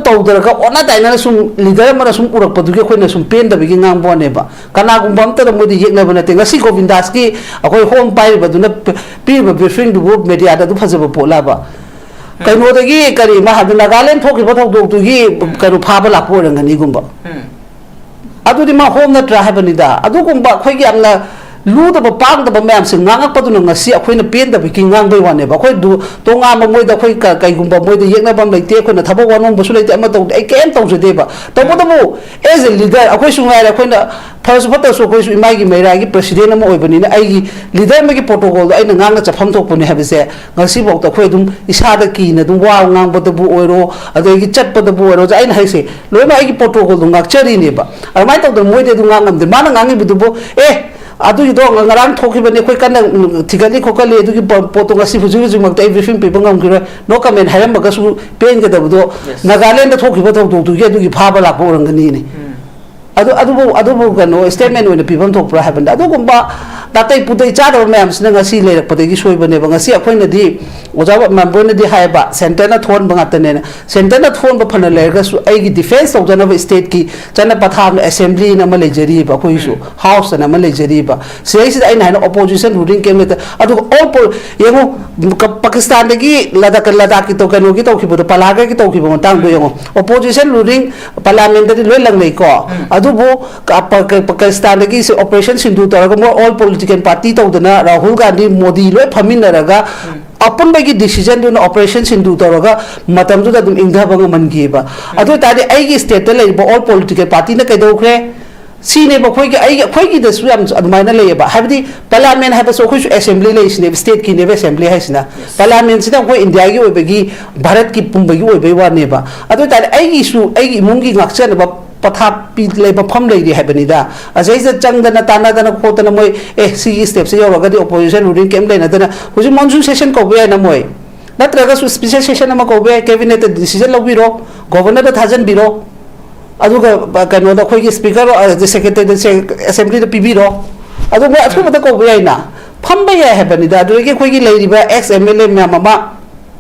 तौदरगा ओना ताइना सुम लीडर मरा सुम उरकपदुगे खोइना सुम पेंदबगी ngangbोनेबा कनागुंबा अमतदा मोदि येकनबा नते ngasi गोविंदास की अखोय होम पाइबदुना पीबा ब्रीफिंग दुबो मीडिया दा दु फजबा पोलाबा कइनोदगी करी महादु नागालैंड थोकिबा थौदोगदुगी कनु फाबा लापोरंगनी गुंबा अदुदि मा होम नत्रा हाबनिदा अदुगुंबा खोइगी amna लूदब पांगदब मैम से nganगakpaduna ngasi अखोइना पेंदबगी ngangbay वानेबा अखोइ दु तोंगाम मोइदा अखोइ कइगुंबा मोइदा येकनबम लैते अखोइना थबक वानोंबसु लैते अमा तौ ए केम तौजदेबा तबदबो एज ए लीडर अखोइ सुंगाय अखोइना फर्स्ट फतसु अखोइ सु इमागी मैरागी प्रेसिडेंट अमा ओइबनिना आइगी लीडर मगी प्रोटोकॉल आइना nganगा चफम थोकपने हाबसे ngasi बौत अखोइ दुम इसादा कीना दुम वा ngangbदबु ओइरो अदगी चटपदबु ओइरो आइना हाइसे लोइमा आइगी प्रोटोकॉल दुम ngakchariनेबा अरमाइ तौद मोइदे दुम ngangamदे माना nganगिबदुबो ए अदुगी दो ngarang थोखिबने खोइ कन थिगली खोकली अदुगी पोतो ngasi फुजु फुजु मक्ता ब्रीफिंग पेपर ngamगिरो नो कमेंट हायरमबगसु पेनगदबदो नागालैंड थोखिबा थौदुगी अदुगी फाबा लापो ओरंगनीने अदुबो कनो स्टेटमेंट ओइना पिबम थोकप्रा हाबनदा अदुगुंबा तातै पुतै चादब मैम सिना ngasi लेरकपदगी सोइबनेबा ngasi अखोइनदी ओजाब मेंबरनदी हायबा सेंटरना थोन बंगातने सेंटरना थोन बफन लेरगसु आइगी डिफेंस तौजनब स्टेट की चना पथाम असेंबली नम लेजरीबा अखोइसु हाउस नम लेजरीबा सेइस आइना हाना ऑपोजिशन रूलिंग केमलेत अदु ऑल येगो पाकिस्तान लदाख की तो कनो की तौखिबो पलागा की तौखिबो तांग दो येगो ऑपोजिशन रूलिंग पार्लियामेंट लोय लंगलै को अदुबो पाकिस्तान की ऑपरेशन सिंधु तरग ऑल पॉलिटिकल पार्टी तौदना राहुल गांधी मोदी लोय फमिनरगा अपन बगी डिसीजन दुन ऑपरेशन सिंधु तरगा मतम दुदा दुम इंगधबंग मनगीबा अदु तादि आइगी स्टेट लेबो ऑल पॉलिटिकल पार्टी न कैदोखरे सीने बखोई अखोई दसु याम अदुमाइना लेबा हाबदि पार्लियामेंट हाबसो अखोई असेंबली लेसिने स्टेट की नेबे असेंबली हाइसिना पार्लियामेंट सिना अखोई इंडिया की ओइबगी भारत की पुंबगी ओइबै वानेबा अदु तादि आइगी सु आइगी इमुंगी ngakchanaba पथा पी लेबा फम लेरी हाबनिदा अजैज चंगदना तानादना खोतना मोय ए सी स्टेप से योरगदि ऑपोजिशन रूलिंग केम लेनादना हुजि मॉनसून सेशन कोबे ना मोय नत्रगा सु स्पेशल सेशन अमा कोबे कैबिनेट डिसीजन लबिरो गवर्नर थाजन बिरो अदुगा कनो द खोई स्पीकर सेक्रेटरी असेंबली द पिबिरो अदुगा अथुबदा कोबे आइना फम बय हाबनिदा अदुगे खोई लेरिबा एक्स एमएलए म्यामा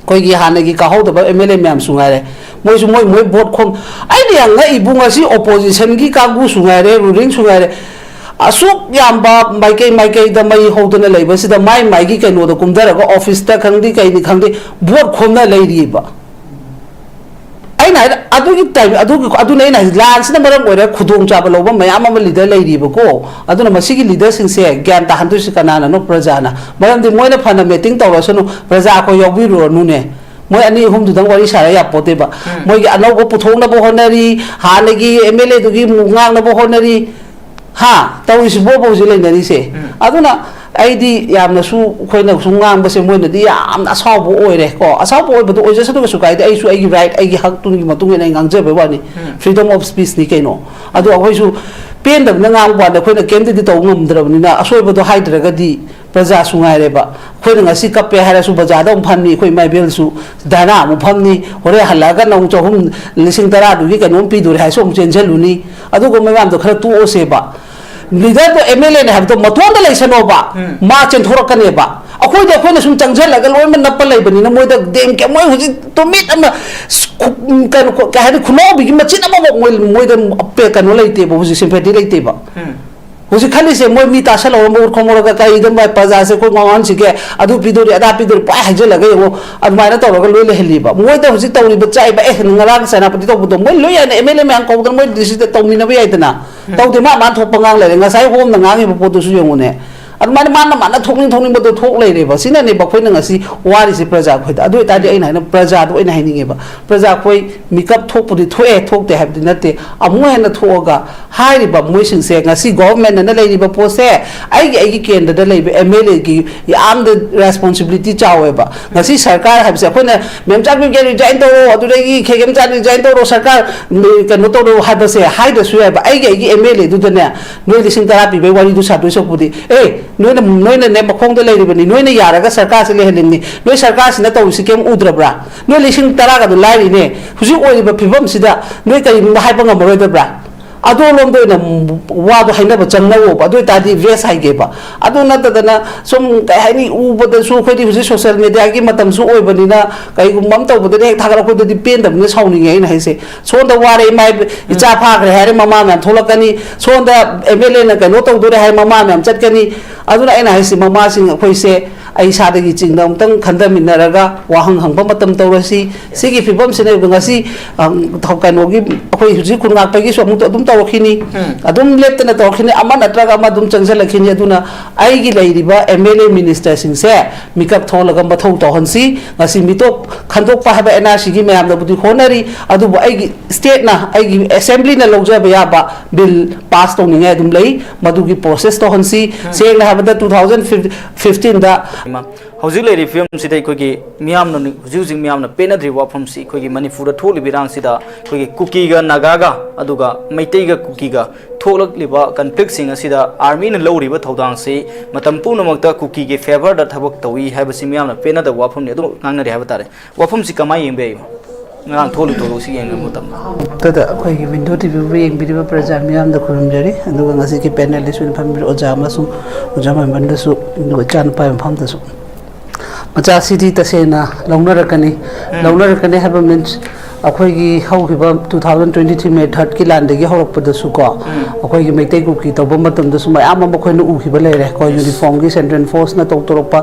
कोई हानगी काहौदबा एमएलए म्याम सुंगारे मोय वोट खोम आइदि यांगा इबुंगासी ऑपोजिशन की कागु सुंगारे रूलिंग सुंगारे असुक याम्बा माइके द मई होदना लेबसिदा माई की कनो द कुमदरगा ऑफिस ता खंगदी कइनि खंगदी वोट खोमना लेरिबा आइना अदुगी टाइम अदुने ना लांसना मरम ओरे खुदोंग चाबा लोबा मयाम अमा लीडर लेरिबको अदुना मसिगी लीडर सिंसे ज्ञान ताहंदुसि कनाना नो प्रजाना मरमदि मोयना फना मीटिंग तौरसनु प्रजा को योबिरो नुने मोय अनि हुम दुदंग वारी सारा या पोतेबा मोय अनौबो पुथोंनबो होनरी हानगी एमएलए दुगी मुंगांगनबो होनरी हा तौरिसि बोबो जि लेनरी से अदुना आइदी यामनसु खोइना सुंगांबसे मोयनदी यामना असावबो ओइरे को असावबो ओइबदो ओइजसदो सुकाइदे आइसु आइगी राइट आइगी हक तुनगी मतुंगे नै गांगजेबे वानी फ्रीडम ऑफ स्पीच नि कैनो अदु अखोइसु पेंदब नंगांग वादा खोइना केमदि तौ ngमद्रबनिना असोइबदो हाइद्रगदी प्रजा सुंगाइरेबा खोइना ngasi कपे हारासु बजादा फन्नी खोइ माइबेलसु दाना मु फमनी होरे हलागा नौ चहुम लिसिंग तरा दुगी कनो पिदुरे हाइसो चेंजलुनी अदुगो मैम दो खरा तुओसेबा लीडर तो एमएलए ने हबतो मतोंद लेसनोबा मा चेंथोरकनेबा अखोइदे अखोइना सुम चंगजलगा लोइम नप्प लेबनिना मोइदा देम के मोइ हुजि तुमित अम कनो काहे खुनो बिगि मचिन अम मोइदा अप्पे कनो लेतेबा हुजि सिम्पैथी लेतेबा हुजि खाली से मोइ मी तासल और मोर खोमोरगा काइदम बाय प्रजा से को मावन सिके अदु पिदोरी अदा पिदोरी पाय हाइजलगा यो अदमाइना तौरगा लोइ लेहलिबा मोइदा हुजि तौरिबा चाइबा ए ngaraग सेनापति तौबदो मोइ लोइ याने एमएलए म्यां कौदन मोइ डिसिजन तौमिनबा याइदना तौदे मा थोप ngang ले ngasai hom na ngangi potu su yongune admane mana thokning bodo thok leireba sina ne bakhoina ngasi wari si praja khoida adu ta di aina praja do aina hainingeba praja khoi mikap thokpudi thoe thokte habdi nate amu hena thoga hairiba moising se ngasi government na leiriba pose aigi kendra da leibe MLA ki am the responsibility chaweba ngasi sarkar habse khoina memchak bi resign to adu regi khegem chan resign to sarkar kano to habse haida sueba aigi MLA du dane noi lising therapy be wari du sadu sokpudi noina ne makhong da leiribani noina yaraga sarkar se lehelimni noi sarkar sina to sikem udrabra noi lising taraga du lairi ne huji oiba phibam sida noi kai haiba ngamroi dabra ado lom do na wa do haina ba changna wo ado ta di ves hai ge ba ado na ta na som kai hai ni u ba da su khoi di husi social media gi matam su oi bani na kai gum mam taw ba de tha ga khoi di pen da ne sauni nge na hai se so da wa re mai icha pha gre hai mama man tholak kani so da mla na ka no taw do re hai mama man chat kani ado na ai na hai se mama sing khoi se ai sa da gi ching da tang khanda min na raga wa hang hang ba matam taw ra si gi phibam se ne ba si thau ka no gi khoi husi kun ngak pa gi so mu dum taw khini adum lepta na taw khini ama natraga ama dum changsa lakhini aduna ai gi lai riba mla minister sing se mikap tholaga ma thau taw hansi ngasi mitok khandok pa haba nrc gi mayam da budi khonari adu ai gi state na ai gi assembly na logja ba ya ba bill pass to ninga dum lai madu gi process to hansi se na haba da 2015 da hojik le film sidai ko gi miam no hojik miam na penadri wa from si ko gi manipur da tholi birang sida ko gi kuki ga naga ga aduga maitai ga kuki ga tholak liba conflict sing asida army na lori ba thodang si matam pu namakta kuki ge favor da thabak tawi haiba si miam na penada wa from ne adu ngangna ri haba tare wa from si kamai yengbe ngang tholu to si yeng mutam tada ko gi window tv yeng bi ba praja miam da kurum jari aduga ngasi ki panelist win family ojama sum ojama manda su no chan pa pham da su macha city ta sena launa rakani haba means akhoi gi hau gi ba 2023 May 3rd ki land gi horok pa da su ko akhoi gi maitai ku ki tawba matam da su mai ama khoi na u gi ba le re ko uniform gi central force na tok torok pa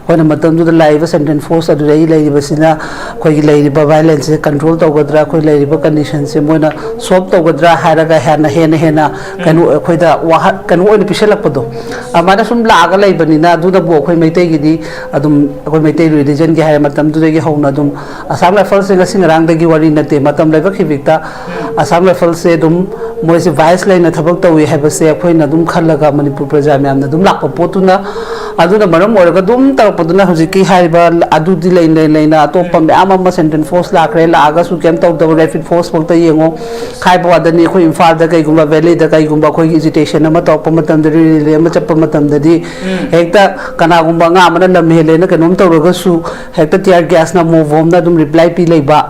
khoi na matam du da live central force adu rei lai ba sina khoi gi lai ba violence control taw gadra khoi lai ba condition se moina sop taw gadra haraga hena kanu khoi da wa kanu oi piselak pa do amana sum la ga lai bani na du da bo khoi maitai gi di adum khoi maitai religion gi ha matam du gi hauna dum asam la fal se ga singrang da gi nate matam leba khibikta asam rifle se dum moi se vice line thabak tawi haba se khoina dum khalaga manipur praja myam na dum lakpa potuna aduna maram oraga dum tarpaduna hojiki haiba adu di leina atoppa me ama central force lakre la aga su kem taw taw rapid force pokta yengo khaiba wadani khoi imphal da kai gumba valley da kai gumba khoi agitation ama toppa matam da ri ama chappa matam da di hekta kana gumba nga mana lam hele na kanom tawraga su hekta tear gas na move hom na dum reply pi leiba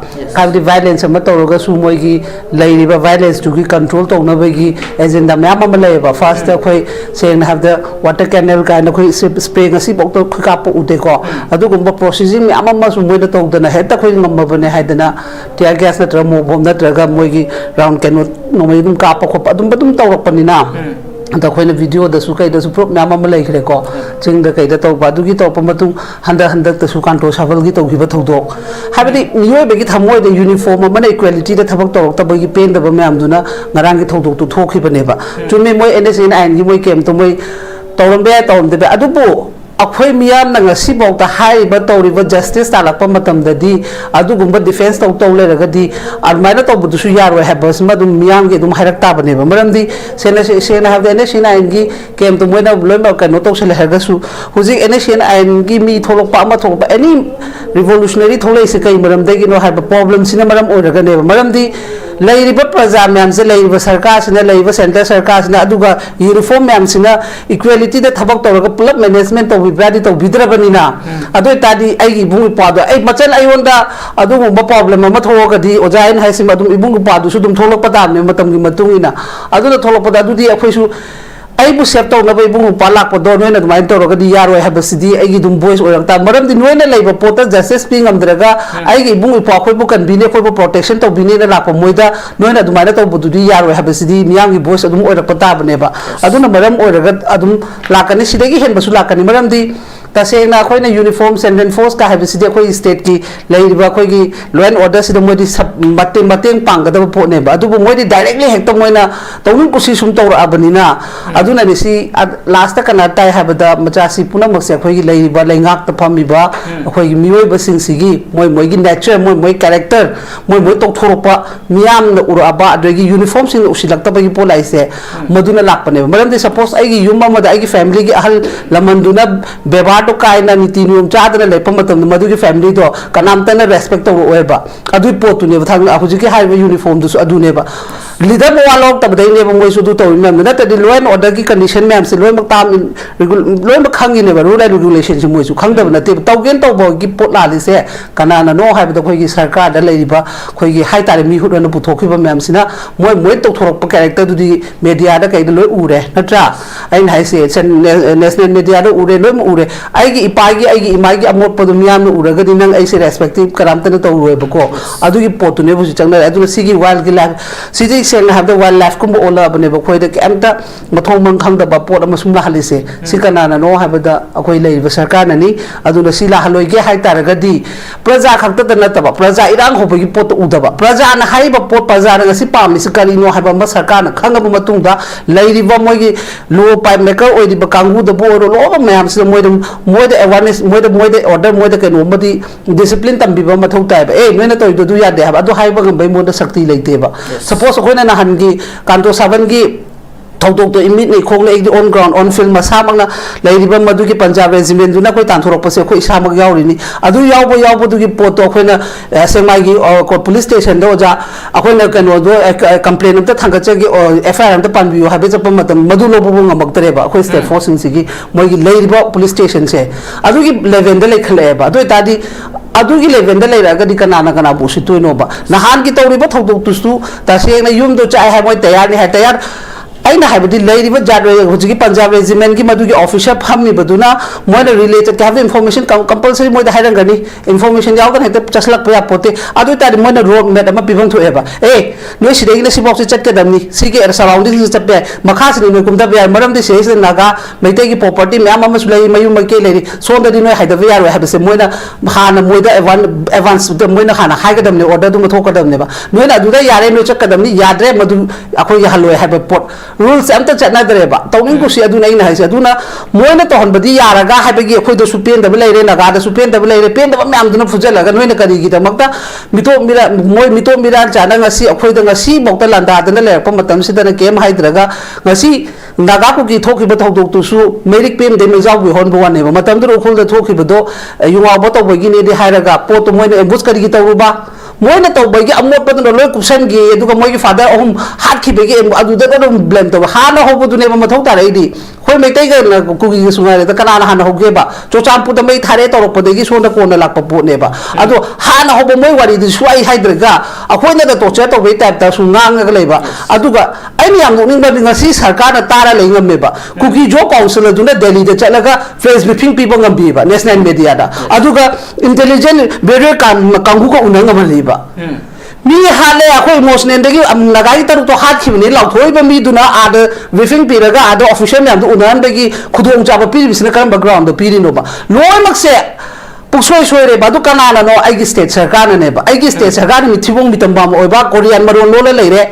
the violence ama tawraga su moi gi leiriba violence to gi control to na bagi agenda myam ama leiba first khoi saying have the water canal kind of khoi spray ngasi bok to ka po ute ko adu gumba processing myam ama su moi da to da na heta khoi ngam ba ne haidana tear gas na tra move hom na tra ga moi gi round canal no mai dum ka pa khop adum badum tawrak panina anta khoina video da su kai da su prop nama malai khre ko ching da kai da to ba du gi to pa matung handa ta su kan to saval gi to gi ba thodok habadi nioi be gi thamoi da uniform ma na equality da thabak to ta ba gi pen da ba myam duna ngarang gi thodok tu thokhi ba ne ba chume moi nsn ain gi moi kem to moi tawram be tawm de adu bo akhoi miyam na ngasi bok ta hai ba tori ba justice ta lakpa matam da di adu gumba defense taw taw le raga di almaina taw budu su yaro ha bas ma dum miyam ge dum hairak ta bane ba maram di sena ha de ne sina ingi kem to moina bloi ba kan no taw sele ha ga su huji ene sena ingi mi tholok pa ma thok ba any revolutionary tholai se kai maram de gi no ha ba problem sina maram oi raga ne ba maram di leiriba praja myam se leiriba sarkar sina leiriba center sarkar sina aduga uniform myam sina equality da thabak tawraga pulap management taw bradi taw bidrabanina ado tadi ai ibung pado ai machan ai onda adu gumba problem ama thoga di ojain haisim adum ibung pado su dum tholok padam ne matam gi matungina adu da tholok pada adu di akhoi su ai bu sep taw na bai ibung palak podo noina dum ai tawraga di yaro ha basidi ai gi dum voice orak ta maram di noina leiba pota justice ping amdraga ai gi ibung ipa khoi bu kan bine khoi bu protection taw bine na lakpa moida noina dum ai taw budu di yaro ha basidi miyam gi voice adum orak pata bane ba aduna maram oraga adum lakani sidagi hen basu lakani maram di tasena khoina uniform central force ka habisidi khoi state ki leiba khoi gi law and order sida modi mateng pangada po ne ba adu modi directly hekta moina tawun kusi sum tawra abanina aduna ni si last ta kana tai habada machasi puna makse khoi gi leiba leingak ta phami ba khoi gi mioi ba sing sigi moi gi nature moi character moi tok thoropa miyam na ura ba adegi uniform sing usilakta ba gi polai se maduna lakpane maram de suppose ai gi yumma mada ai gi family gi ahal lamanduna beba to kaina niti nium chadana lepa matam madu gi family to kanam tana respect to oeba adu potu ne thang ahuji ki haiba uniform du adu ne ba leader मवा लौक तबदने मोई सुदु तो नतदी law and order की condition मैम से लोई ताम लोई खांगिने रूल एंड रेगुलेशन से मोई खांगदब नते तौगेन तौब की पोट लालिसे कनाना नो हाइबद खोई सरकार दा लेरिबा खोई हाई तारे मी हुदन पुथोखिबा मैम सिना मोई मोई तौथोरप कैरेक्टर दुदी मीडिया दा कई लोई उरे नत्रा आइन हाइसे नेशनल मीडिया दा उरे लोई उरे आइगी इपागी आइगी इमागी अमोट पदु मियाम उरगदी नंग ऐसे रेस्पेक्टिव करामतन तौरोयबको अदुगी पोतुने बुसि चंगना अदुना सिगी वाइल्ड की लाइफ सिजी सेंग हाब द वाइल्ड लाइफ कुम ओलाबने बखोय द केमता मथों मंग खंगदबा पोट अमसुम लाहलिसे सिकनाना नो हाबदा अखोय लेरिबा सरकार ननी अदुना सिला हलोइगे हाइ तारगदी प्रजा खक्तद नतबा प्रजा इरांग होबगी पोट उदबा प्रजा ना हाइबा पोट प्रजा ना गसि पामिस करिनो हाबा म सरकार ना खंगब मतुंगदा लेरिबा मोइगी लो पाइप मेकर ओइदिबा कांगु द बोरो लो मैम से मोइद अवेयरनेस मोइद ऑर्डर मोइद केनो मदी डिसिप्लिन तंबिबा मथौ ताइबा ए नोना तोइदो दु यादे हाबा अदु हाइबा गंबै मोद शक्ति लेतेबा सपोज अखोइना नहनगी कांतो साबनगी थौदोक तो इमिट नै खोंग एक ऑन ग्राउंड ऑन फील्ड मसामना लेरिबा मदुगी पंजाब रेजिमेंट दुना कोइ तांथोरपसे खो इसामग यावरिनी अदु यावबो दुगी पोतो अखोइना सेमाइगी को पुलिस स्टेशन दो जा अखोइना कनो दो कंप्लेन अमता थांगचगे एफआईआर अमता पानबियो हाबे जप मतम मदु लोबो ngमक्तरेबा अखोइ स्टेट फोर्सिंग सिगी मोइगी लेरिबा पुलिस स्टेशन से अदुगी लेवल द लेखलेबा अदु तादी अदुगी लेवल द लेरागदी कनाना कना बुसितोइनोबा नहान की तौरिबा थौदोक तुसु तसेंगना युम दो चाय है मोइ तैयार नि है तैयार अना है पंजाब रेजिमेंट की मधुगी ऑफिसर फमीबदुना मोइना रिलेटेड के हाबे इन्फॉर्मेशन कंपलसरी मोइदा हाइरंगनी इन्फॉर्मेशन यावगन हेते चसलक या पोते अदु तारि मोइना रोड मैप अमा पिबं थोएबा ए नोइ सिदेगी न सिबॉक्स चटकेदमनी सिगे सराउंडिंग चटपे मखासनि नोइ कुमदा बे मरमदि सेस नागा मैते की प्रॉपर्टी मैम अमा सुलै मयु मके लेरि सोंददि नोइ हाइदबे यारो हाबसे मोइना हाना मोइदा एडवांस मोइना हाना हाइगदमने ऑर्डर दु मथोकदमनेबा नोइना अदुदा यारे नोइ चटकदमनी याद्रे मधु अखोइ हलोय हाबे पोट रूल्स अमता चटनादरेबा तौनिंग कुसी अदुना इन हाइसे अदुना मोइना तोहनबदी यारागा हाबगी अखोइदो सुपेन दब लेरे नगादा सुपेन दब लेरे पेन दब मैम दुना फुजलगा नोइना करिगी दमक्ता मितो मिरा चाना ngasi अखोइदा ngasi बौता लांदादना लेरप मतम सिदना केम हाइद्रगा ngasi नागा कुकी थोखिबा थौदोक तुसु मेरिक पेम दे मेजाउगी होनबो वानेबा मतम दो उखुलदा थोखिबदो युवा बतो बगी ने दे हाइरगा पोतो मोइना एम्बुस करिगी तौरुबा मोइना तौबगी अमोटपदनो लोय कुसनगी एदुगा मोइगी फादर अहम हातखिबगी अदुदा दो ब्लेम तब हाना होबदुनेबा मथौ तारैदी खोइ मैतैगा कुकी सुनारे त कनाना हाना होगेबा चोचामपुदा मै थारे तौरपदगी सोंदा कोना लाकपा पोनेबा अदो हाना होबो मोइ वारिदि सुआई हाइद्रगा अखोइना द टोर्चर तौबे टाइप ता सुंगांगा लेबा अदुगा आइनि याम नोनिंगबा ngasi सरकार ना तारा लेंगमेबा कुकी जो काउंसिल अदुना दिल्ली दा चलगा फेस ब्रीफिंग पीबा ngambीबा नेशनल मीडिया दा अदुगा इंटेलिजेंट बेरियर कांगु को उनंगमलीबा मी हाले अखोइ इमोशनल दगी लगाई तरु तो हाथ खिबने लाउथोइबा मी दुना आद ब्रीफिंग पीरगा आद ऑफिशियल मैम उनन दगी खुदोंग चाबा पीरिबिसना करम बैकग्राउंड पीरिनोबा लोइमक से पुसोय सोयरे बादु कनाना नो आइगी स्टेट सरकार नेबा आइगी स्टेट सरकार नि थिबोंग मितंबाम ओइबा कोरियन मरोन लोले लेरे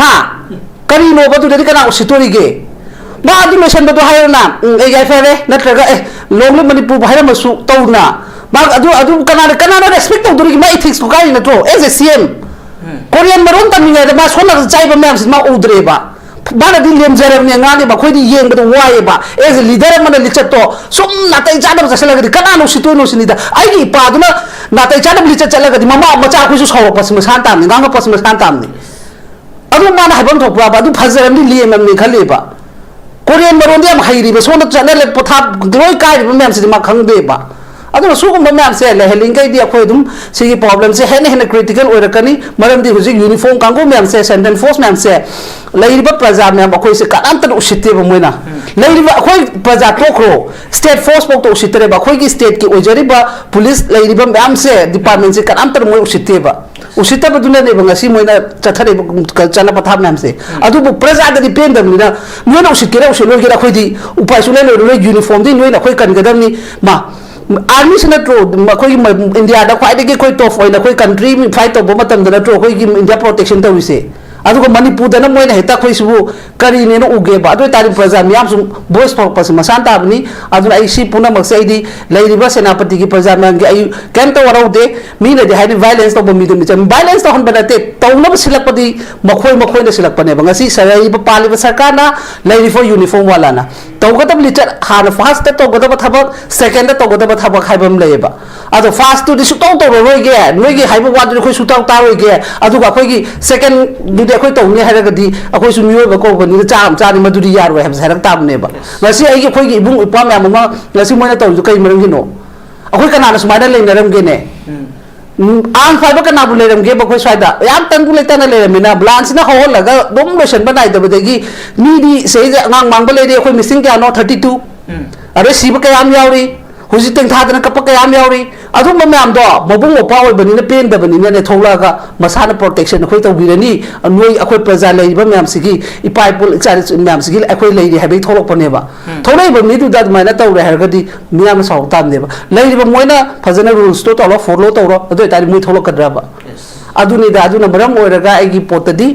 हा करी नो बदु दि कना सितोरिगे मा अदु मेशन बदु हायरना ए गाय फेरे नत्रगा ए लोंग मणिपुर भाइरमसु तौना मा अदु कनाना रेस्पेक्ट तौदुरिगी मा इथिक्स को गाई नत्रो एज ए सीएम कोरियन मरोन तमिंगा मा सोना चाइबा मैम मा उद्रेबा बाना दिन लेमजरबने ngaani ba khoidi yengbado waiba as a leader mana lichatto sum natai chadam chasalagadi kanano sitoino sinida aigi pa duna natai chadam lichat chalagadi mama macha khusu sawo pasma santamni nganga pasma santamni adu mana habam thokwa ba adu phajaramni liemamni khaleba korean marondi am hairi ba sona chanale potha gloi kai ba mem si ma khangbe ba अदुना सुगुम मैम से लेहलिंगै अखोइ दुम सिगी problem से हेन क्रिटिकल ओरकनी मरमदि हुजिक यूनिफॉर्म कांगो मैम से सेंट्रल फोर्स मैम से लेरिबा प्रजा मैम अखोइ से कानामतन उसिते मोइना लेरिबा अखोइ प्रजा तोखरो स्टेट फोर्स पोक तो उसितरे बा अखोइ की स्टेट की ओजरिबा पुलिस लेरिबा मैम से डिपार्टमेंट से कानामतन मोइ उसितेबा उसितबा दुना ने बंगासी मोइना चथरे चना पथा मैम से अदुबो प्रजा दि पेंदमनिना मोइना उसितकेरा उसिलोगिरा अखोइदि उपाय सुले लो यूनिफॉर्म दि नोइना अखोइ कनगदमनि मा आर्मी से नत्रो इंडिया खाई कोई टॉप कोई कंट्री में फाइट तब नत्रो इंडिया प्रोटेक्शन तौरीसे मणिपुर मोना हेता अखोइसु करीने उगेबा अदु तारि प्रजा मियाम सु वॉइस फॉरपस मसान ताबनी अदुना आई सी पुनमक से आइदी लेरिबा सेनापति की प्रजा मियाम के आई केम तो वराउदे मीने दे हाइदि वायलेंस तो मी चम वायलेंस तो हन बनते तौनब सिलकपदी मखोय ने सिलकपने बंगसी सराइबा पालिबा सरकारना लेरिफो यूनिफॉर्म वालाना तौगदब लिचर हार फास्ट तौगदब थबक सेकंड तौगदब थबक हाइबम लेबा अदो फास्ट तो दिसु तौ तो रोइगे नोइगे हाइबा वादु खोइ सुताउ तारोइगे अदुगा खोइगी सेकंड अखोई तौने हारगदी अखोई सु मियोबा कोबनी चाम चानी मदुरी यारो है हारक ताबनेबा ngasi ai अखोई gi ibung ipam ya mama ngasi moina tau kai marangino अखोई कनाना सुमाइना लेनरमगेने आंग फाइबा कना बु लेरमगे बखोई स्वाइदा याम तंगु लेतना लेरमिना ब्लांस ना होलगा दम लोशन बनाइ दबदेगी मीदी सेज ngang mang ba लेरे अखोई मिसिंग क्या नो 32 अरे सीब कयाम यावरी हुजी तें थादना कप कयाम यावरी अदुम मैम दो मबुंग ओपा ओइबनी ने पेन दबनी ने थोलागा मसाना प्रोटेक्शन अखोई तौबिरनी नोई अखोई प्रजा लेइबा मैम सिगी इपाई पुल चारि मैम सिगी अखोई लेइरि हाबे थोलपनेबा थोलैबा मिदु दाद माइना तौरे हरगदी मियाम साउ तामनेबा लेइबा मोइना फजना रूल्स तो तौलो फॉलो तौरो अदु तारि मुइ थोलकद्राबा अदुनि दा अदुना मरम ओइरगा आइगी पोतदी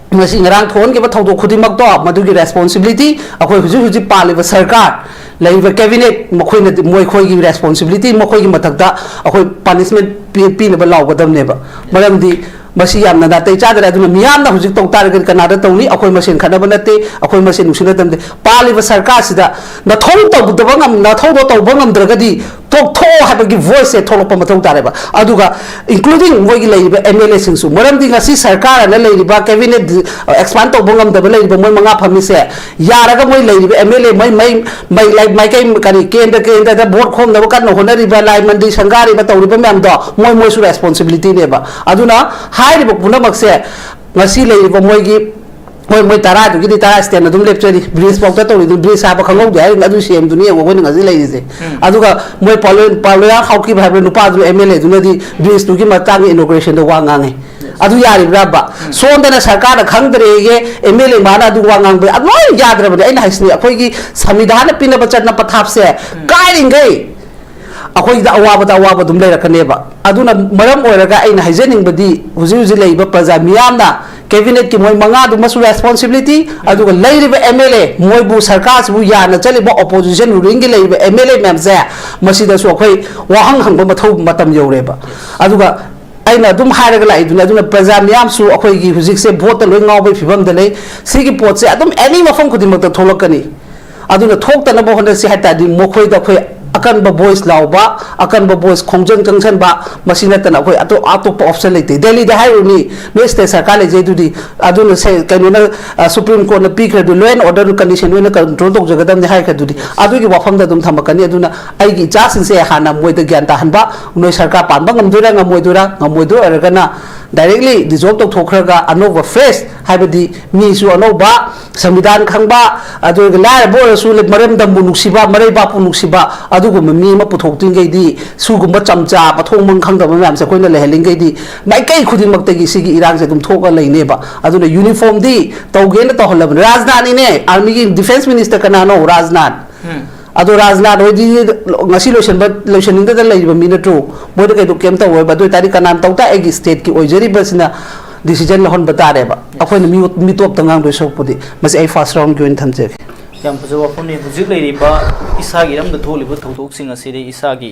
ngasi ngarang thon ke ba thaudo khudimak to madugi responsibility akhoi huji huji paliba sarkar laiba cabinet mokhoi na moi khoi gi responsibility mokhoi gi mathakda akhoi punishment pi na ba law gadam ne ba maram di masi yam na da tai cha da aduna miyam na huji tong tar ga kana da tawni akhoi masen khana ba nate akhoi masen nusina dam de paliba sarkar sida na thong to bu da ngam na thodo to bangam dragadi tok tho habagi voice se tholo pa mathau tareba aduga including moi gi leiba MLA singsu maram di ngasi sarkar na leiba cabinet expand to bangam da leiba moi manga phami se yaraga moi leiba MLA mai lai mai kai kari kendra da board khom da kan honari ba lai mandi sangari ba tawri ba mam do moi su responsibility ne ba aduna hai ri ba punamak se ngasi leiba moi gi moi tara du gi tara stand adum lecture bridge pokta to du bridge sa ba khangau de adu sem dunia wo ni ngasi lei se aduga moi paloya khauki ba nu pa du MLA du di bridge du gi matang inauguration da wa ngangai adu yari braba sondana sarkar da khangdre ge MLA mana du wa ngang ba adoi yadra ba ai na hisni akhoi gi samvidhan pina ba chatna pathap se kai ringai अखोई अवाब दुम लेरकनेबा अदुना मरम ओरगा आइना हाइजेनिंग बदी हुजी हुजी लेइबा प्रजा मियामना cabinet की मोय मंगा दु मसु रेस्पोंसिबिलिटी अदुगा लेइरिबा MLA मोयबु सरकार सु याना चलिबा ऑपोजिशन रूलिंग की लेइबा MLA मैम से मसिदा सु अखोई वाहंग हंग मथौ मतम यौरेबा अदुगा aina dum haraga lai duna praja miyam su akhoi gi hujik se vote loi ngawbai phibam da lei sigi pot se adum any mafam khudimak ta tholakani aduna thok ta na bo honda si hata di mokhoi da khoi akan ba boys lauba akan ba boys khongjang jangsan ba masina ta na khoi ato option leite delhi da hai ni no state sarkar le je du di aduna se kanuna supreme court na pikra du law and order condition we na control tok jagadam ne hai ka du di adu gi wafam da dum thamakani aduna ai gi cha sin se hana moi da gyan ta hanba noi sarkar pan ba ngam dura ngamoi du aragana directly dissolve tok thokraga anova fresh haibadi mi su anova samvidhan khangba adu gi la bo su le maram dam bu nuksiba marai ba pu nuksiba adu gu mi ma puthok ting gai di su gu ma chamcha pathong mang khang da mam se koina le heling gai di mai kai khudi mak ta gi sigi irang se dum thoka leine ba adu na uniform di tawge na to halab rajdhani ne army gi defense minister kana no rajnath ado rajnath oi di ngasi lotion da leiba minatro boy da kai do kem ta oi ba do tari kanan tawta egi state ki oijeri basina decision la hon batare ba akhoi na mi top tangang do sok pudi mas ai first round join thamje yam phajo apuni hujik leiri ba isagi ram da tholi ba thauthok sing asiri isagi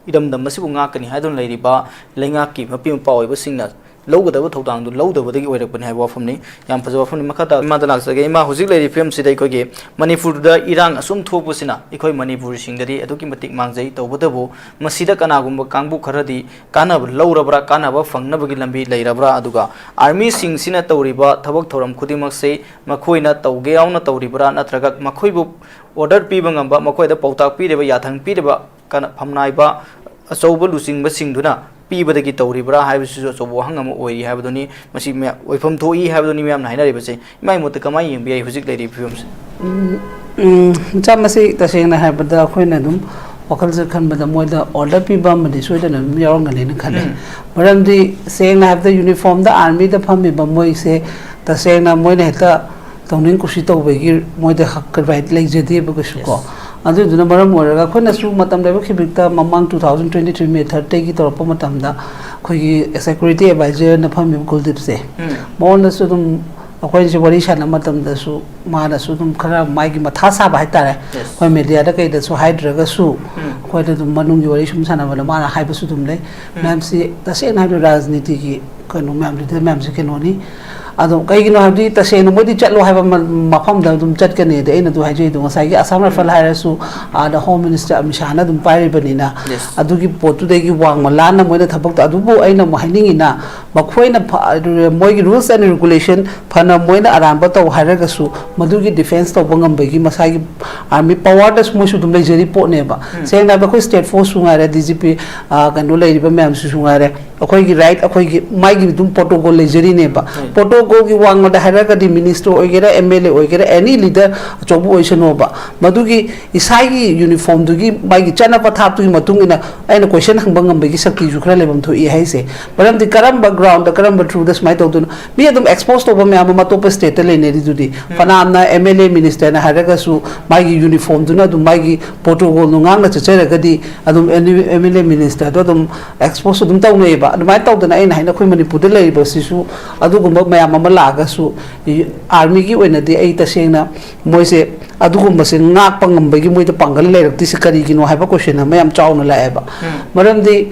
idam dam masibu ngakani haidon leiri ba lenga ki mapi pa oi ba singna lowgadaba thawtang du lowdabadagi oirakpani haiba wafamni yam phajo wafamni makhata imada laksage ima hujik leiri film sidai koge manipur da irang asum thopusina ikoi manipur singdari aduki matik mangjai tawbadabu masida kana gumba kangbu kharadi kana lowrabra kana ba fangnabagi lambi leirabra aduga army sing sina tawriba thabak thoram khudimak se makhoina tawge yauna tawribra natraga makhoibu order piba ngamba makhoida pautak pireba yathang pireba kana phamnaiba achouba lusingba singduna pibadagi tawribra haibisu achobo hangama oi haibadoni masi me oifam thoi haibadoni meyam naina ribase mai mot kamai yembi ai hujik leiri films chamasi tasena haibada khoina dum wakal se khan bada moida order piba madi soida na yarong ngale na khale maramdi seng have the uniform the army the phami ba moi se tasena moina heta tawning kusi tawbegi moida hak right like jedi ba ko adu duna maram oraga khona su matam leba khibikta mamang 2023 me 30 gi torpa matam da khoi gi security advisor na phami kuldip se mon su dum akhoi se wari shana matam da su ma da su dum khara mai gi matha sa ba haitare khoi media da kai da su hydra su khoi da dum manung gi wari sum sana bala ma na haiba su dum le mam si ta se na rajniti gi kono mam de mam se kenoni adum kaigino habdi tasena modi chatlo haiba mafam da dum chatkane de ina du haije du ngasai gi asam rifle harasu ada home minister amishana dum pairi banina adugi potu de gi wang malana moina thabak ta adubu aina mo hainingi na makhoina moigi rules and regulation phana moina aramba to haraga su madugi defense to bangam bagi masai army power das mo su dum lejeri po ne ba sengna ba ko state force sungare DGP kanu leiba mem su sungare akoi gi right akoi gi mai gi dum protocol lejeri ne ba protocol gi wang da haraga di minister oigera MLA oigera any leader chobu oisano ba madugi isai gi uniform dugi mai gi chana pathap tu matung ina aina question hangbangam bagi sakti ju khra lebam tho I haise baram di karam background da karam through this mai tawdun mi adum exposed to ba me am top state le ne di dudi fana amna MLA minister na haraga su mai gi uniform duna dum mai gi protocol nu ngang na chera ga di adum MLA minister do dum exposed dum taw ne ba mai tawdana aina haina khoi manipur de le ba sisu adugumba mayam ama laga su army gi oina di ai tasengna moise adugumba se ngak pangam bagi moi de pangal le rakti se kari gi no haiba question na mayam chawna la eba maram di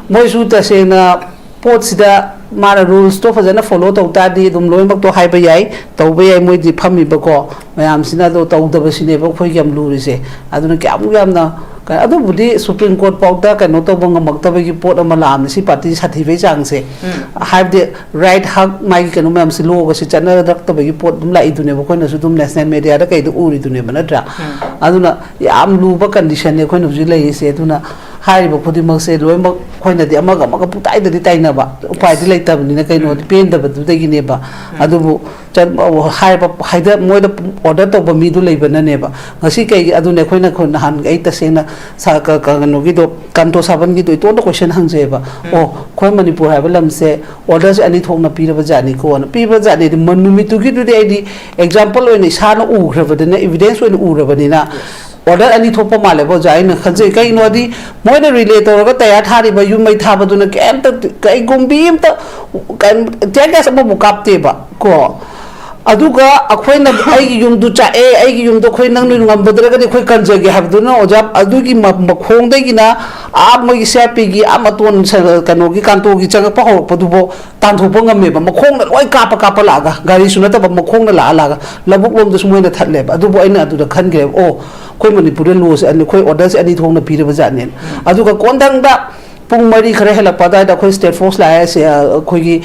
moi su tasengna pot sida mara rules to fazana follow to ta di dum loi mak to haiba yai to be yai moi di phami ba ko mayam sina do to da ba sine ba khoi yam lu ri se aduna kyam yam na adu budi Supreme Court pauta ka no to bang maktabe gi pot amala am si party sathi ve chang se have the right hak mai ka no mam si lo ga si chana dak to gi pot dum lai dune ba ko na su dum national media da kai du uri dune bana tra aduna yam lu ba condition ne ko no ji lai se aduna hari ba khudi mak se loi mak khoi na di amaga maka putai da di tai na ba upai di lai tab ni na kai no pen da ba du da gi ne ba adu bu chan hai ba haida moi da order to ba mi du lai bana ne ba ngasi kai adu ne khoi na khon han ai ta se na sa ka no gi do kanto saban gi do to the question hang je ba o khoi manipur ha ba lam se orders ani thong na pi ra ba jani ko na pi ba jani di manu mi tu gi du de di example oi ni sa na u khra ba de na evidence oi u ra ba ni na order ani thopa male bo jai na khanje kai no di moi na relate to ga taya thari ba yu mai tha ba du na kem ta kai gumbi im ta kan te ga sa bu kap te ba ko aduga akhoi na ai gi yum du cha ai gi yum do khoi nang nu ngam badra ga di khoi kan jage ha du na oja adugi makhong de gi na a mo gi sa pi gi a maton kano gi kanto gi chang pa ho pa du bo tan thu ngam me ba makhong na oi ka pa la ga gari su na ta ba makhong na la ga labuk lom du sumoi na that le ba du bo aina adu da khan ge o khoi manipur laws ani khoi orders ani thong na pi re ba ja ne aduga kondang da pung mari khare hela pada da khoi state force la se khoi gi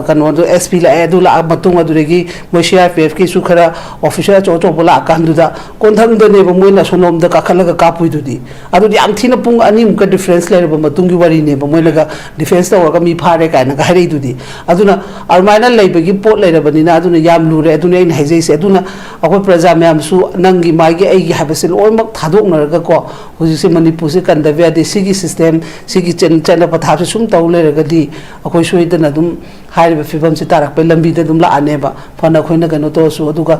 kano do SP la adu la matung adu regi mosia PF ki su khara official cho cho bola kan du da konthang de ne ba moi na sonom da ka khala ga ka pui du di adu di am thina pung ani ka difference le ba matung gi wari ne ba moi la ga defense to ga mi phare ka na ga hare du di aduna armaina le ba gi pot le ba ni na aduna yam lu re aduna in haijai se aduna akoi praja myam su nangi ma gi ai gi habesil oi mak thadok na ga ko hoji se manipur se kan da via de sigi system sigi chana pathap se sum taw le ga di akoi soida na dum hairi ba fibam se tarak pe lambi de dum la ane ba phana khoi na gano to su aduga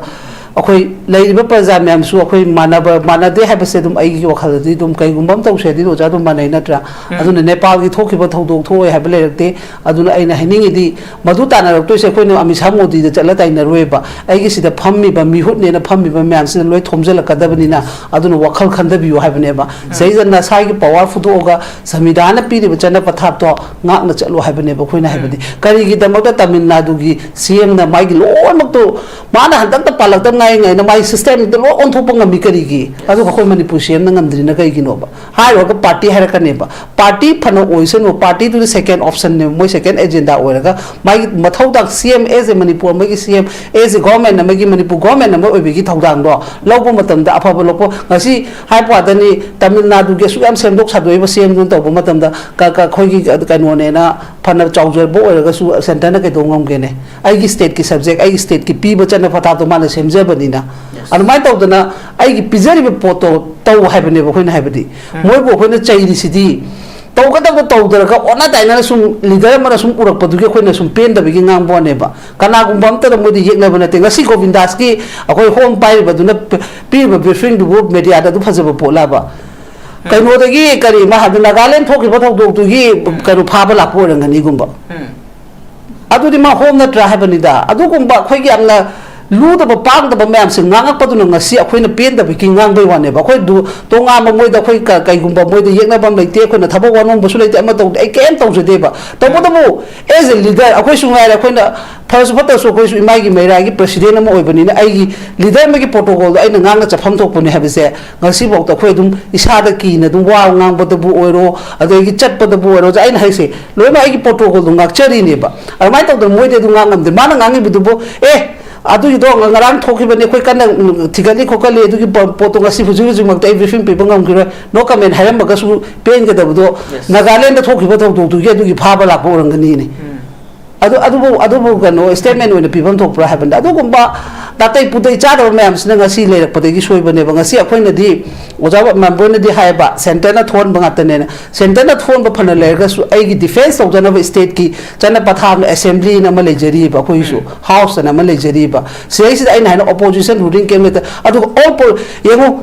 akoi leiba praja myam su akoi mana de ha se dum ai gi wakhal di dum kai gumbam taw se di ro ja dum manai na tra aduna nepal gi thoki ba thodok thoi ha ba le rakte aduna aina hiningi di madu ta na rak to se khoi na amisa modi de chala tai na roi ba ai gi sida phammi ba mi hut ne na phammi ba myam se loi thomjela kadabani na aduna wakhal khanda bi ha ba ne ba sei jan na sai gi power fudo ga samidana pi ri chana pathap to ngak na chalo ha ba ne ba khoi na ha ba di kari gi da mak Tamil Nadu gi CM na mai gi lo mak to mana han ta palak ta ngai na mai system de lo on thopa ngami kari gi adu khoi manipur CM na ngamdri na kai gi no ba ha ro ga party ha ka ne ba party phana oison no party to the second option ne moi second agenda oi ga mai mathau dak CM as a manipur mai gi CM as a government na mai gi manipur government na mai oi gi thaudang do lobo matam da afa lopo ngasi hai pa da ni Tamil Nadu ge su am sem dok sadoi ba CM dun to ba matam da ka khoi gi ka no ne na phana chawjor bo oi ga su center na ke dongam ge ne ai gi state ki subject ai gi state ki pi ba chana phatha to mana semje bani na anmai to dana ai gi pizari be poto to hai bane ba khoi na hai badi moi bo khoi na chai ri sidi to ka ta to da ka ona dai na sum leader mara sum urak padu ke khoi na sum pen da bi ngang bo ne ba kana gum bam ta mo di yek na bana te ngasi govindas ki akoi home pai ba du na pi ba briefing du media da du phaja ba pola ba kai no da gi kari ma ha du Nagaland thoki ba thok du gi karu pha ba la ko rang ni gum ba adu di ma home na tra ha bani da adu gum ba khoi gi amna लूदब पांगदब मैम से ngangapaduna ngasi akhoi pendab ki ngangbay wane ba akhoi to ngam moida akhoi kaigumba moida yegnabam leite akhoi na thabak wanom basu leite ama taw ai kem taw jode ba tabodabu as a leader akhoi sungai akhoi na first photo so akhoi imagi meira gi president ama oibani na ai gi leader ma gi protocol ai na nganga chafam thokpuni habise ngasi bok akhoi dum isada ki na dum wa ngangbodabu oiro adoi gi chatpadabu oiro ai na haise loima ai gi protocol dum ngakchari ne ba amai taw dum moide dum ngangam de mana ngangi bidubo adu do ngarang thoki bani khoi kan thigani khokali adu ki poto ngasi fuju fuju mak tai briefing pe bangam kira no comment haram baga su pen ga dabudo nagaland thoki ba thok tu ge adu ki phaba la ko rangani ni adu gano statement when people talk pra happen adu gumba datai putai cha do ma'am sina ngasi le rak patai gi soi bane ba ngasi akhoi na di oja member na di hai ba center na thon banga tane center na thon ba phana le ga su ai gi defense of jana state ki chana patham assembly na ma le jari ba khoi su house na ma le jari ba sei si ai na opposition ruling kem ta adu all yengo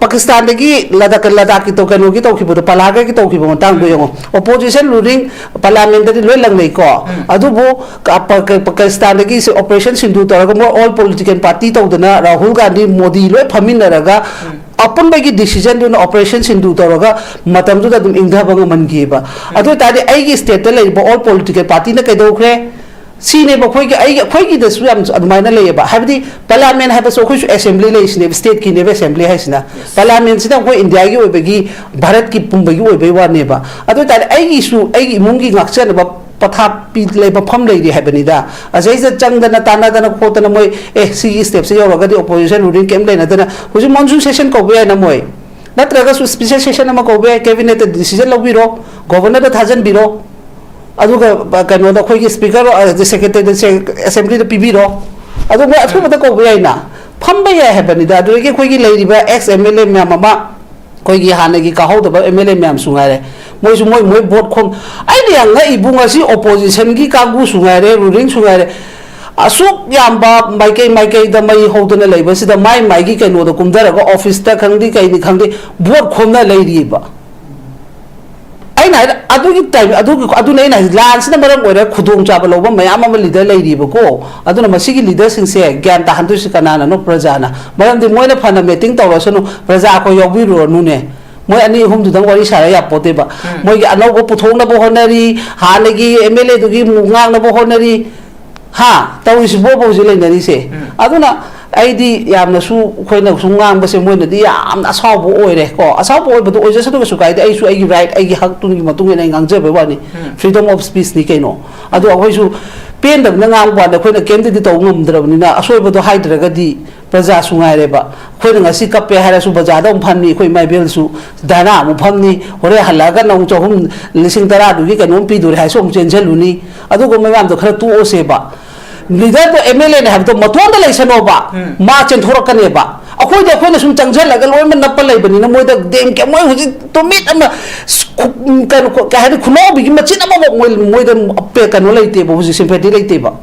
pakistan gi ladakh ki to kanu gi to ki bo palaga ki to ki bo tang do yengo opposition ruling parliament di loi lang nei ko adu bo pakistan gi operation sindu to ga all political party to dana Rahul Gandhi Modi loi phamin raga अपन बगी decision दुन operation Sindhu तोरगा मतम जुदा दुम इंधा बंग मन गिबा अदो तादे आइगी state ले all political party ने कैदोखरे सीने बखोई के आइगी दसु याम अदमाइना लेबा हाबदी पार्लियामेंट हाबा सो खोइ असेंबली ले स्ने स्टेट की ने असेंबली हाइसना पार्लियामेंट सिदा को इंडिया की ओबगी भारत की पुंबगी ओबे वानेबा अदो तादे आइगी सु आइगी इमुंगी ngakchana ba patha pi le ba pham lei ri habanida ajai ja changdana tanadana khotana moi si step se yoga di opposition ruling kem le na dana huji monsoon session ko be na moi natraga su special session ma ko be cabinet decision lobiro governor da thajan biro aduga kano da khoi speaker the secretary assembly da pibiro aduga athu mata ko be na pham ba ya habanida adu ke khoi gi lei ri ba ex mla mama koi gi hana gi ka ho da mla myam sungare moi su moi vote khom ai ni anga ibunga si opposition gi ka gu sungare ruling sungare asuk yamba mai da mai hodana leiba sida mai gi kaino da kumdara ga office ta khangdi kai ni khangdi vote khomna lei ri ba ai na adu gi time adu nei na lan sina maram ore khudong cha ba loba mayam ama leader lei ri ba ko adu na masi gi leader sing se gyan ta handu si kana no praja na maram de moi na phana meeting tawrasanu praja ko yobi ro nu ne moi ani hum du dang wari sara ya pote ba moi gi anau go puthong na bo honari ha ne gi mla du gi mungang na bo honari ha tawi si bo bo ji le nari se aduna ai di yam na su khoi na su ngang ba se moi na di yam na saw bo oi re ko asaw bo oi ba du oi ja su kai ai su ai gi right ai gi hak tu ni ma tu ni ngang je ba ni freedom of speech ni kai no adu ahoi su pen da ngang ba da khoi na kem di to ngum dra ni na asoi ba do hai dra ga di praja sungai re ba khoi na si kape hara su baja da phan khoi mai bel su dana mu pham ni hore halaga na cho hum lising tara du gi ka nom pi du hai som chen chelu ni adu go mai am do khara tu o se ba leader to mla ne have to maton da leisano ba ma chen thorak ka ne ba akhoi da khoi na sum changjal laga loi man napal lai bani na moi da dem ke moi huji to mit ama kan ka ha khuno bi gi machin ama moi da appe kan no leite bo huji sympathy leite ba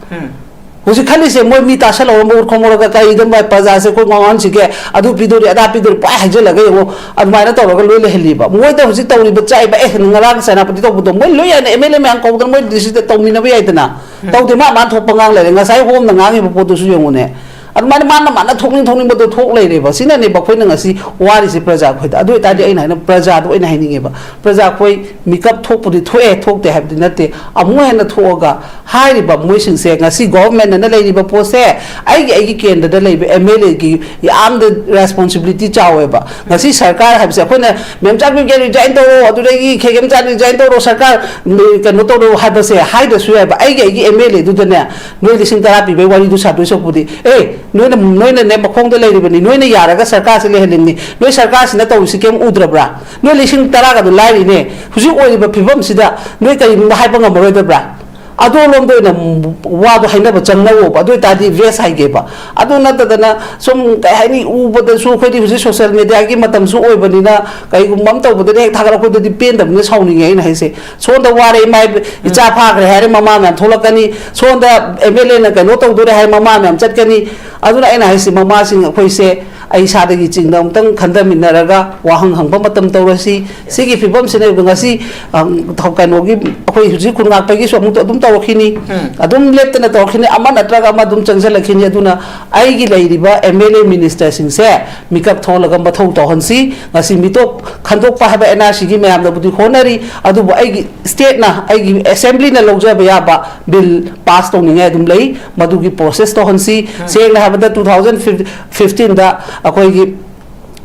huji khali se moi mi ta sala mo khomor ga kai dam ba paja se ko ngon si ke adu pidori ada pidori pa ha je laga yo admai na to ga loi le heli ba moi da huji tawri ba chai ba ngarang senapati to bu moi loi an mla me an ko ga moi disi de to mi na ba ai dana to de ma man thok pangang le nga sai hom na ngang ba po to su yong ne admai man thokning ba to thok le re ba sina ne ba khoi na ngasi wari si praja khoi da adu ta di ai na praja do ai na hai ni ba praja khoi mikap thok pudi thoe thok te have dinate amu he na thoga hai ri ba moi sing se ngasi government na le ri ba po se ai gi ken da le ba mla gi am the responsibility chawe ba ngasi sarkar have se khoi na mem chak bi ge resign to adu re gi khegem cha resign to ro sarkar ka no to ro ha ba se hai da su ba ai gi mla du da ne noi lising tara pi be wari du sa du so pudi noi na ne makhong da le ri bani noi na yara ga sarkar se le helin ni noi sarkar se na to si kem udra bra noi lising tara ga du lai ri ne huji oi ba phibam sida noi kai hai pa ngam ro da bra ado lom do na wa do haina ba changna wo ba do ta di ves hai ge ba ado na da na som kai hai ni u ba da su khoi di huji social media gi matam su oi bani na kai gum mam to ba de thagara khoi di pen da ne sauni ngai na hai se so da wa re mai icha pha gre hai re mama man tholak kani so da mla na kai no to do re hai mama man chat kani aduna aina haisi mama sing akhoi se ai sa dagi chingda umtang khanda minaraga wahang hangba matam tawrasi sigi fibam sine ngasi thokanogi akhoi huji kunga pagi so amut adum tawkhini adum leptana tawkhini ama natraga ama adum changsalakini aduna ai gi leiriba MLA minister sing se mikap tholaga mathau tawhansi ngasi mitok khandok pa haba ena sigi mayam da budi honari adubu ai gi state na ai gi assembly na logja ba ba bill pass to ninga adum lei madugi process to hansi se la haba 2015 da akoi gi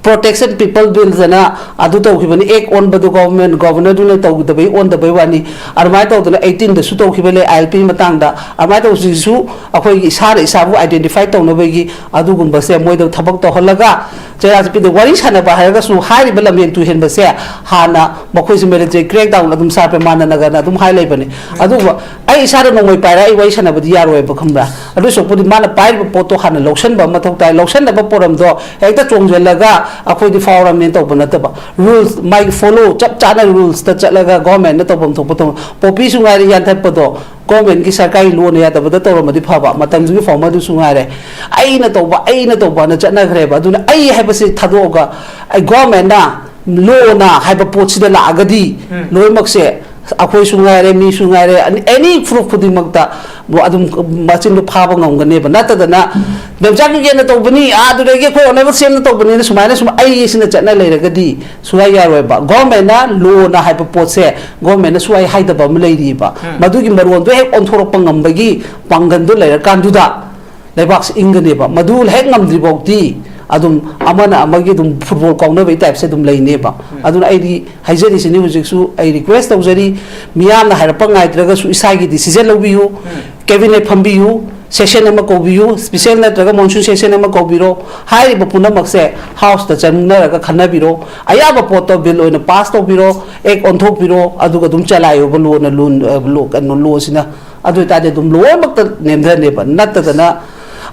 protection people bills na adu to khibani ek on badu government governor du na to da bai on da bai wani armai to da 18 da su to khibale ILP matang da armai to su akoi gi sare isabu identify to no bai gi adu gum ba se moi da thabak to halaga chera pi da wari sana ba ha ga su hari bala men tu hen ba se hana makhoi se military crackdown adum sa pe mana naga na adum hai lai bane adu ai isara no moi paira ai wai sana ba di yaro ba khambra adu so pudi mana pai ba poto hana loction ba mathok tai loction da ba poram do ekta chongjelaga akhoi di fawram men to bana ta ba rules mai follow chap chana rules ta chalaga government na to bom thok pato popi su ngai yan thap pato government ki sarkai loan ya ta ba to ro ma di phaba matam ju forma du su ngai re ai na to ba na chana khre ba du na ai ha ba se thado ga ai government na lo na ha ba pot si da la agadi loi mak se akhoi su ngai re mi su ngai re any proof khudi makta adum machin lu phaba ngam ba na ta da na Damjak ni na to bani adu rege ko level sem na to bani na sumai na sum ai sina chana le rega di suai ya roi ba government na lo na hai pa pot se government na suai hai da ba mlai ri ba madu gi maron do he on thorok pangam ba gi pangan do le kan du da le box ingane ba madu he ngam dri bok di adum amana amagi dum football kauna bai type se dum lai ne ba aduna ai di haijeri sini hujik su ai request tawjari miyam na har pa ngai traga su isai gi decision lo biu cabinet phambiu session ama ko biu special na traga monsoon session ama ko biro hai ba puna makse house ta channa raga khana biro aya ba poto bill oina pass to biro ek on thok biro adu ga dum chalayo ba lo na lo kan lo sina adu ta de dum lo mak ta nemda ne ba nat ta na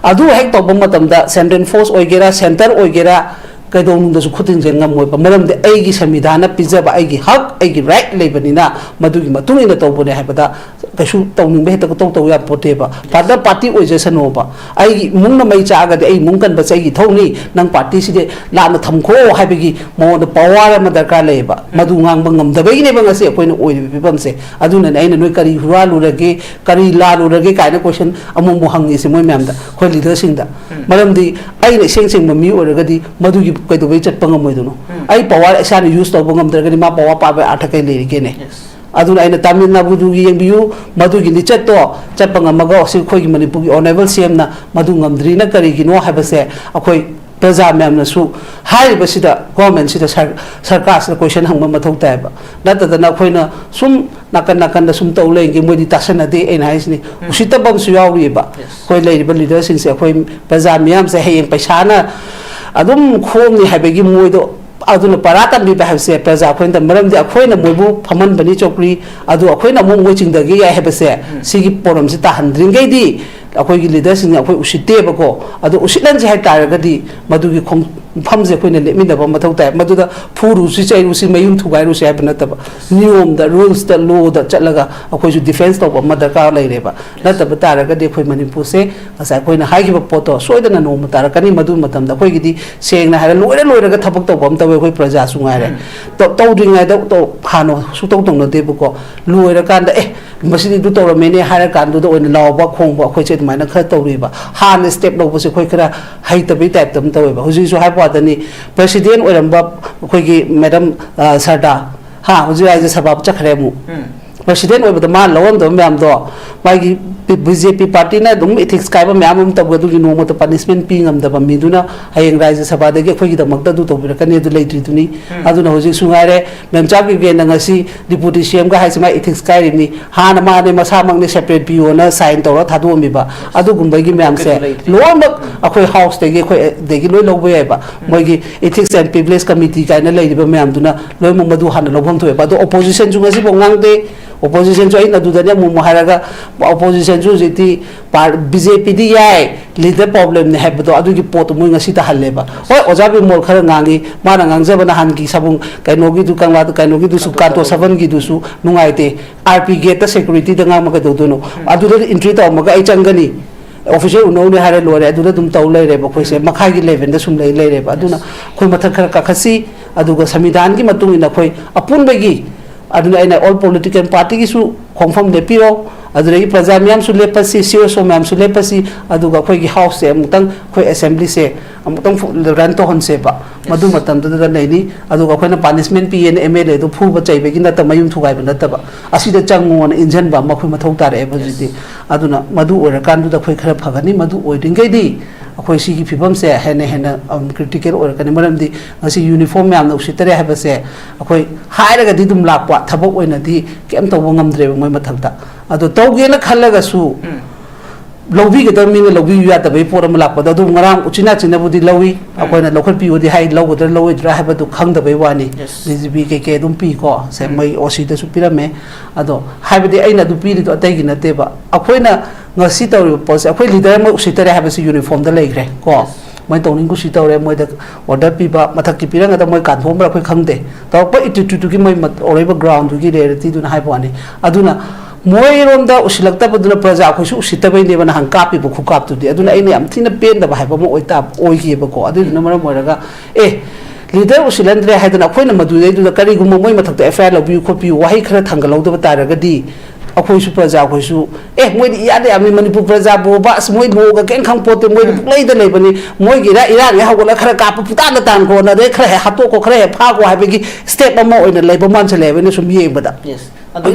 adu hek to bom matam da central force oigera center oigera kaidong da su khutin jeng ngam moi pa maram de ai gi samvidhana pijaba ai gi hak ai gi right lebanina madu gi matung ina to bone ha bada kasu tawning be ta to ya pote ba pada party oijesan no ba ai gi mung na mai cha ga de ai mung kan ba chai gi thoni nang party si de la na tham kho ha be gi mo da power ma darkar le ba madu ngang ba ngam da be ne ba ngase koina oi bi bam se aduna ne ai noi kari hura lu rage kari la lu rage kai na question among mo hang ni se moi mem da khoi leader sing da maram di ai ne seng seng mami oi ga di madu gi kai to bai chat pangam moi do ai power sa ni use to bangam dar ga ni ma power pa ba athakai le ge ne aduna aina tamil nadu gi yengbiu madu gi ni chat to chat pangam ma ga si khoi gi manipur gi honorable cm na madu ngamdri na kari gi no ha ba se akhoi praja mem na su hai ba sida government sida sarkar sa question hang ma thok tai ba nata da na khoi na sum nakan da sum to le gi moi di tasana de en hais ni usita bam su yaw ri ba khoi le ba leader sing se khoi praja mem se heng paisa na adum khom ni habegi moi do aduna paratan bi ba se praja khoin da maram di akhoina moibu phaman bani chokri adu akhoina mo moi ching da gi ya habe se sigi poram si ta handring ge di akhoi gi leader sing akhoi usite ba ko adu usilan ji hai tar ga di madu gi khom pham je khoina le min da ba mathau tai madu da phuru si chai ru si mayum thugai ru se ha bana ta ba niyom da rules da law da chatlaga akhoi ju defense to ba ma ka lai re ba na ta ba tar ga de khoi manipur se asa khoina hai gi ba poto soida na no ma tar ka ni madu matam da khoi gi di seng na ha loi ga thabak to bam ta khoi praja su ngai re to ding da to hano su to tong no de bu ko loi ra kan da masini du to ra mene ha ra kan du do oina law ba khong ba khoi che mai na kha to ri ba han step lo bu se khoi khara hai ta bi type tam to ba huji su hai pa da ni president oiram ba khoi gi madam sarda ha huji ai je sabab chakhre mu president oi ba ma lawam do myam do mai gi BJP party na dum ethics kai ba myam ta du gi no mo to punishment pi ngam da ba mi du na hayeng rai je sabab de khoi gi da mak da du to bi ka ne du lei tri du ni adu na huji su ngai re mem cha gi ge na ngasi deputy CM ga hai se mai ethics kai ri ni ha na ma ne masa mak ne separate PO na sign to ra thadu mi ba adu gum ba gi myam se lo mak akhoi house de gi khoi de gi loi lo ba ba moi gi ethics and privilege committee kai na lei ba myam du na loi mo madu han lo phom thoi ba do opposition ju ngasi bo ngang de opposition jo ina du da ne mo haraga opposition ju jiti BJP di yai leader problem ne have do adu gi pot mo ngasi ta halle ba hoi ojabi mol khara ngangi ma na ngang jaba na han gi sabung kaino gi du kangla to kaino gi du su kanto saban gi du su nungai te RP gate security da ngam ka do no adu da entry ta ma ga ai changani official unone hare lore aduna dum taw lei reba khoi se makha gi level da sum lei lei reba aduna khoi mathak khara ka khasi aduga samidhan gi matung ina khoi apun bagi aduna ina all political party gi su khongfam le piro aduna gi praja myam su lepasi so myam su lepasi aduga khoi gi house se amutang khoi assembly se amutang ran to hon se ba madu matam da nei ni aduga khoi na punishment pi en mla do phu ba chai be gi na ta mayum thugai ba na ta ba asi da changu on injan ba ma khoi mathau ta re ba ji aduna madu ora kan du da khoi khara phagani madu oiding gai di akhoi si gi phibam se hena hena critical ora kan maram di asi uniform myam no sitare ha ba se akhoi haira ga di dum lakwa thabok oina di kem to ngam dre moi mathak ta ado tawge na khalaga su lobi ga tamina lobi ya ta bai poram lakpa da dum ngaram uchina china budi lowi akoina lokhal pi odi hai logo da lowi dra ha ba du khang da bai wani dgb ke dum pi ko se mai osi da su pirame ado hai badi aina du pi do tai gi na te ba akoina ngasi taw pos akoi leader mo usi tare ha ba su uniform da leigre ko mai tawning ku si tawre moi da order pi ba mathak ki piranga da moi kan thom ra khoi khang de taw pa itu tu ki moi mat oreba ground gi reality du na hai bani aduna moi ronda usilakta baduna praja khoisu usitabai ne bana hangkapi bu khukap tu di aduna aini am thina pen da ba haiba mo oita oigi ba ko aduna mara moraga leader usilandre haidana khoina madu dei du kari gum moi mathak ta fr lobi khopi wahi khara thangalau da taraga di akhoi su praja khoisu moi di ya de ami manipur praja bo ba moi mo ga ken khang pote moi play da nei bani moi gi ra ira ya hawala khara ka pu ta na tan ko na de khara ha to ko khara pha ko haibe gi step mo oina lei ba man chale bani sum ye ba da yes adu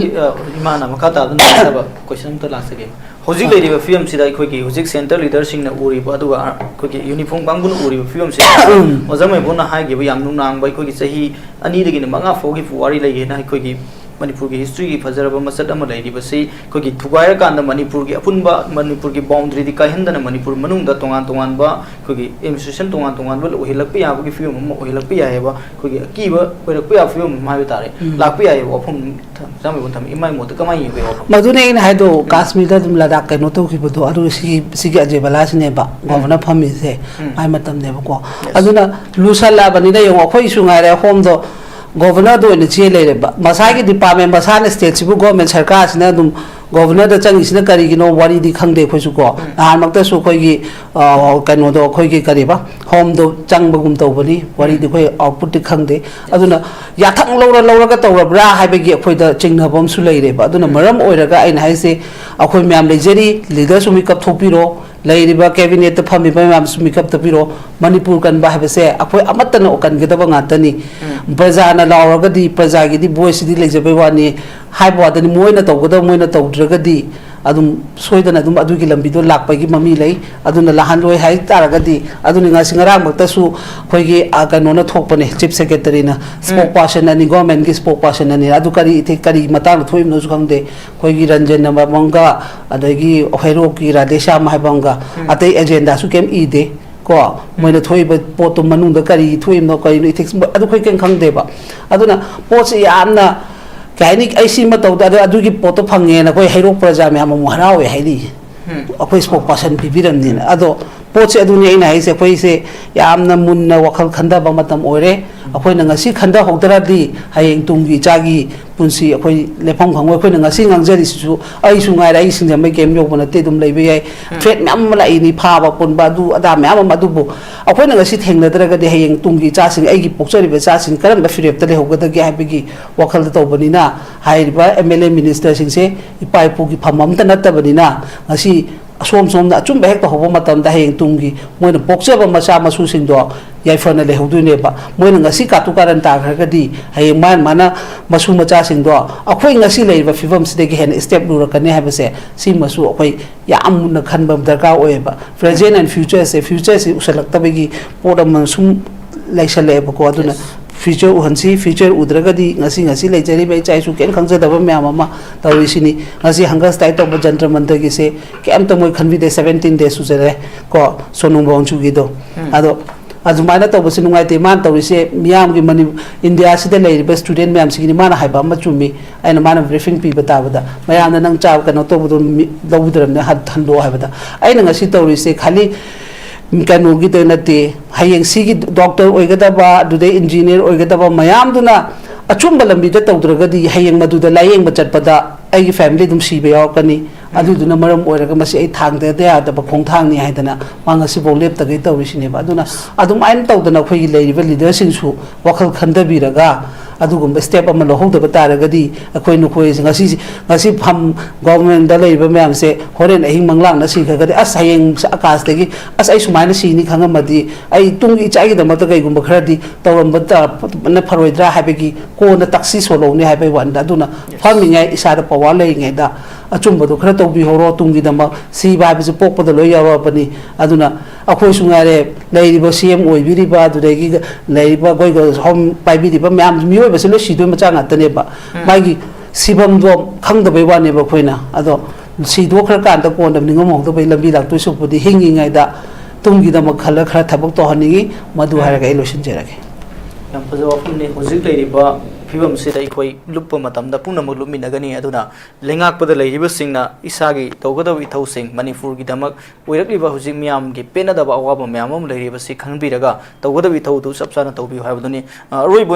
imana makata da ba question to last again hojik lei riba film sida khoi ki hojik center leader sing na uri ba adu khoi ki uniform bangun uri film se ozamai bona hai gi ba yam nung nang bai khoi ki sahi ani de gi manga fo gi fuwari lei na khoi ki manipur ki history ki fazaraba masat ama lei riba sei khoi ki thugai kan da manipur ki apunba manipur ki boundary di ka hindana manipur manung da tongan tongan ba khoi ki administration tongan tongan ba ohilak pi ya ba ki film mo ohilak pi ya ba khoi ki ki ba oirak pi ya film ma bi tare lak pi ya wa phum jam bon tham imai mo ta kamai be wa madune in haido kashmir da dum ladakh ka no to ki bodo adu si ge je bala sine ba governor phami se ai matam ne ba ko aduna lusala bani da yong khoi su ngai re home do governor do ne che le ba masagi department masane state sibu government sarkar sina dum governor da changi sina kari gi no wari di khangde khoi su ko han makta su khoi gi kano do khoi gi kari ba home do chang bagum to bani wari di khoi output di khangde aduna ya thang lora ga tawra bra hai ba gi khoi da chingna bom su lei re ba aduna maram oira ga ain hai se akhoi myam lejeri leader su mi kap thopiro leiriba cabinet ta phami ba myam su mi kap tapiro manipur kan ba ha se akhoi amatana okan ge da ba ngatani praja na laura ga di praja gi di voice di leje ba wani hai ba da ni moina tawgada moina tawdra di adum soidana adum adu ki lambi do lakpa gi mami lei aduna lahan loi hai taraga di aduni nga singara makta su khoi gi kano na thokpane chief secretary na spokesperson ani government gi spokesperson ani adu kari ite kari matang thoim no jangde khoi gi ranjan na manga adagi ohairo ki radesha ma banga atai agenda su kem ide ko moina thoi ba potom manung da kari thoim no kari ethics adu khoi ken khang de ba aduna poch yamna kaini aisi ma tawda adu gi poto phange na koi hairo praja me am muharaw e haidi akoi spokesperson bibiram ni ado poche adu ni ina haise koi se yamna munna wakhal khanda ba matam oire akoi na ngasi khanda hokdara di hayeng tunggi chagi punsi akoi lefam khangoi koi na ngasi ngangjari su ai su ngai rai sing jamai kem yok bana te dum leibe yai threat myam la ini pha ba pon ba du ada myam ma du bu akoi na ngasi thengna dra ga de hayeng tunggi cha sing ai gi pokchari be cha sing karam ba firep ta le hokda gi ha gi wakhal ta bani na hai ba mla minister sing se ipai pu gi phamam ta nat ta bani na ngasi som na chum ba hek ta hobo matam da hayeng tunggi moina pokcha ba macha masu sing do yai fana le hodu ne ba moina ngasi ka tu karan ta ga di hayeng man mana masu macha sing do akhoi ngasi le ba fivam side gi hen step lu ra kan ne ha ba se si masu akhoi ya am na khan ba darka oe ba present and future se usalak ta gi podam sum laisale ba ko aduna future uhansi future udragadi ngasi lejari bai chai su ken khangja daba myam ama tawi sini ngasi hangas tai to jantra mantra gi se kem to moi khanbi de 17 days su jare ko sonung bong chu gi do ado azumana to bus nungai te man tawi se myam gi mani india sida lei ba student myam sigi ni mana haiba ma chumi aina mana briefing pi bata bada mayam na nang chaw ka no to bu lawudram ne hat thando haibada aina ngasi tawi se khali kanu gi te nate hayeng sigi doctor oigadaba dude engineer oigadaba mayam duna achum balambi da tawdraga di hayeng madu da layeng bachat pada ai family dum sibe yaw kani ꯑꯗꯨꯗꯨꯅ ꯃꯔꯝ ꯑꯣꯏꯔꯒ ꯃꯁꯤ ꯑꯩ ꯊꯥꯡꯗꯗ ꯌꯥꯗꯕ ꯈꯣꯡꯊꯥꯡꯅꯤ ꯍꯥꯏꯗꯅ ꯃꯥ ꯉꯁꯤꯐꯥꯎ ꯂꯦꯞꯇꯒꯩ ꯇꯧꯔꯤꯁꯤꯅꯦꯕ ꯑꯗꯨꯅ ꯑꯗꯨꯃꯥꯏꯅ ꯇꯧꯗꯅ ꯑꯩꯈꯣꯏꯒꯤ ꯂꯩꯔꯤꯕ ꯂꯤꯗꯔꯁꯤꯡꯁꯨ ꯋꯥꯈꯜ ꯈꯟꯊꯕꯤꯔꯒ ꯑꯗꯨꯒꯨꯝꯕ ꯁ꯭ꯇꯦꯞ ꯑꯃ ꯂꯧꯍꯧꯗꯕ ꯇꯥꯔꯒꯗꯤ ꯅꯈꯣꯏꯁꯦ ꯉꯁꯤ ꯐꯝ ꯒꯣꯚꯔꯟꯃꯦꯟꯇꯗ ꯂꯩꯔꯤꯕ ꯃꯌꯥꯝꯁꯦ ꯍꯣꯔꯦꯟ ꯑꯍꯤꯡ ꯃꯪꯂꯥꯛꯅ ꯁꯤꯈ꯭ꯔꯒꯗꯤ ꯑꯁ ꯍꯌꯦꯡ ꯑꯀꯥꯁꯇꯒꯤ ꯑꯁ ꯑꯩ ꯁꯨꯃꯥꯏꯅ ꯁꯤꯅꯤ ꯈꯪꯉꯝꯃꯗꯤ ꯑꯩ ꯇꯨꯡꯒꯤ ꯏꯆꯥꯒꯤꯗꯃꯛꯇ ꯀꯩꯒꯨꯝꯕ ꯈꯔꯗꯤ ꯇꯧꯔꯝꯕꯅ ꯐꯔꯣꯏꯗ꯭ꯔꯥ ꯍꯥꯏꯕꯒꯤ ꯀꯣꯟꯅ ꯇꯛꯁꯤ ꯁꯣꯜꯍꯧꯅꯤ ꯍꯥꯏꯕꯒꯤ ꯋꯥꯅꯤꯗ ꯑꯗꯨꯅ ꯐꯝꯃꯤꯉꯩ ꯏꯁꯥꯗ ꯄꯋꯥꯔ ꯂꯩꯔꯤꯉꯩꯗ ꯑꯆꯨꯝꯕꯗꯣ ꯈꯔ ꯇꯧꯕꯤꯍꯧꯔꯣ ꯇꯨꯡꯒꯤꯗꯃꯛ ꯁꯤꯕ ꯍꯥꯏꯕꯁꯤ ꯄꯣꯛꯄꯗ ꯂꯣꯏ ꯌꯥꯎꯔꯛꯑꯕꯅꯤ ꯑꯗꯨꯅ ꯑꯩꯈꯣꯏꯁꯨ ꯉꯥꯏꯔꯦ ꯂꯩꯔꯤꯕ CM ꯑꯣꯏꯕꯤꯔꯤꯕ ꯑꯗꯨꯗꯒꯤ ꯂꯩꯔꯤꯕ ꯑꯩꯈꯣꯏ ꯍꯣꯝ ꯄꯥꯏꯕꯤꯔꯤꯕ ꯃꯌꯥꯝ ꯃꯤꯑꯣꯏꯕꯁꯤ ꯂꯣꯏ ꯁꯤꯗꯣꯏ ꯃꯆꯥ ꯉꯥꯛꯇꯅꯦꯕ ꯃꯥꯒꯤ ꯁꯤꯐꯝꯗꯣ ꯈꯪꯗꯕꯩ ꯋꯥꯅꯦꯕ ꯑꯩꯈꯣꯏꯅ ꯑꯗꯣ ꯁꯤꯗꯣꯛꯈ꯭ꯔꯀꯥꯟꯗ ꯀꯣꯟꯅ ꯅꯤꯡꯉꯝꯍꯧꯗꯕꯩ ꯂꯝꯕꯤ ꯂꯥꯛꯇꯣꯏ ꯁꯔꯨꯛꯄꯨꯗꯤ ꯍꯤꯡꯉꯤꯉꯩꯗ ꯇꯨꯡꯒꯤꯗꯃꯛ ꯈꯜꯂ ꯈꯔ ꯊꯕꯛ ꯇꯧꯍꯟꯅꯤꯡꯉꯤ ꯃꯗꯨ ꯍꯥꯏꯔꯒ ꯑꯩ ꯂꯣꯏꯁꯤꯟꯖꯔꯒꯦ ꯌꯥꯝ ꯐꯖꯕ ꯋꯥꯐꯝꯅꯤ ꯍꯧꯖꯤꯛ ꯂꯩꯔꯤꯕ ꯐꯤꯕꯝꯁꯤꯗ ꯑꯩꯈꯣꯏ ꯂꯨꯞꯄ ꯃꯇꯝꯗ ꯄꯨꯝꯅꯃꯛ ꯂꯨꯞꯃꯤꯟꯅꯒꯅꯤ ꯑꯗꯨꯅ ꯂꯩꯉꯥꯛꯄꯗ ꯂꯩꯔꯤꯕꯁꯤꯡꯅ ꯏꯁꯥꯒꯤ ꯇꯧꯒꯗꯕ ꯏꯊꯧꯁꯤꯡ ꯃꯅꯤꯄꯨꯔꯒꯤꯗꯃꯛ ꯑꯣꯏꯔꯛꯂꯤꯕ ꯍꯧꯖꯤꯛ ꯃꯤꯌꯥꯝꯒꯤ ꯄꯦꯟꯅꯗꯕ ꯑꯋꯥꯕ ꯃꯌꯥꯝ ꯑꯃ ꯂꯩꯔꯤꯕꯁꯤ ꯈꯪꯕꯤꯔꯒ ꯇꯧꯒꯗꯕ ꯏꯊꯧꯗꯨ ꯆꯞ ꯆꯥꯅ ꯇꯧꯕꯤꯌꯨ ꯍꯥꯏꯕꯗꯨꯅꯤ ꯑꯔꯣꯏꯕ